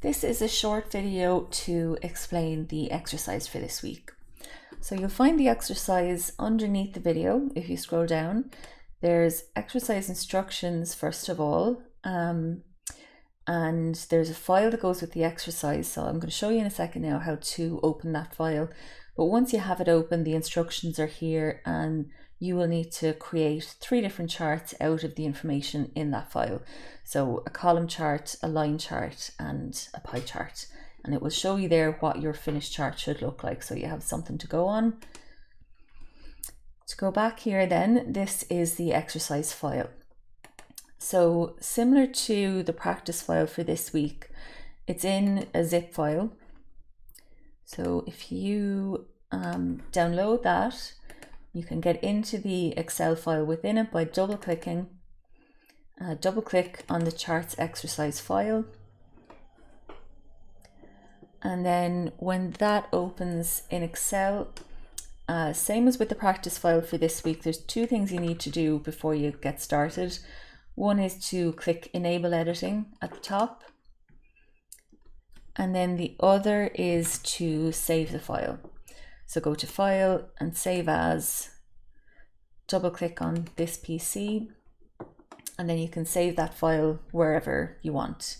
This is a short video to explain the exercise for this week. So you'll find the exercise underneath the video. If you scroll down, there's exercise instructions first of all, and there's a file that goes with the exercise. So I'm going to show you in a second now how to open that file. But once you have it open, the instructions are here and you will need to create 3 different charts out of the information in that file. So a column chart, a line chart, and a pie chart. And it will show you there what your finished chart should look like, so you have something to go on. To go back here then, this is the exercise file. So similar to the practice file for this week, it's in a zip file. So if you download that, you can get into the Excel file within it by double clicking. Double click on the charts exercise file. And then when that opens in Excel, same as with the practice file for this week, there's 2 things you need to do before you get started. One is to click Enable Editing at the top. And then the other is to save the file. So go to File and Save As, double click on this PC, and then you can save that file wherever you want.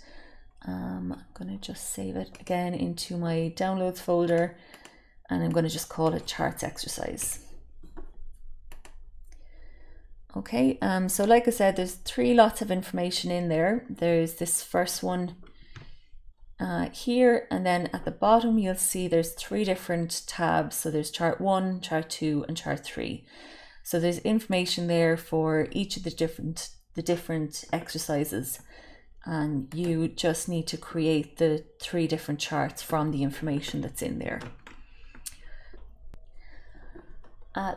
I'm going to just save it again into my downloads folder, and I'm going to just call it charts exercise. Okay, so like I said, there's 3 lots of information in there. There's this first one here, and then at the bottom you'll see there's 3 different tabs. So there's chart 1, chart 2, and chart 3. So there's information there for each of the different exercises, and you just need to create the 3 different charts from the information that's in there.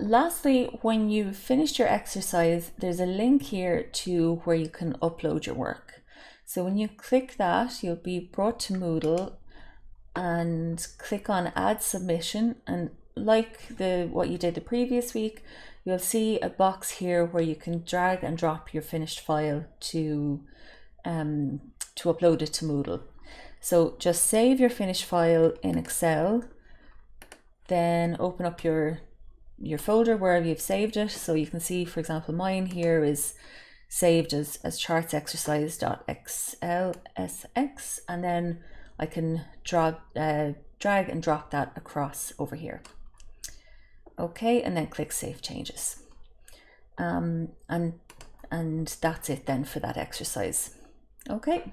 Lastly, when you've finished your exercise, there's a link here to where you can upload your work. So when you click that, you'll be brought to Moodle and click on Add Submission. And like what you did the previous week, you'll see a box here where you can drag and drop your finished file to upload it to Moodle. So just save your finished file in Excel, then open up your folder wherever you've saved it. So you can see, for example, mine here is saved as chartsexercise.xlsx, and then I can drag and drop that across over here. Okay, and then click Save Changes. And that's it then for that exercise. Okay.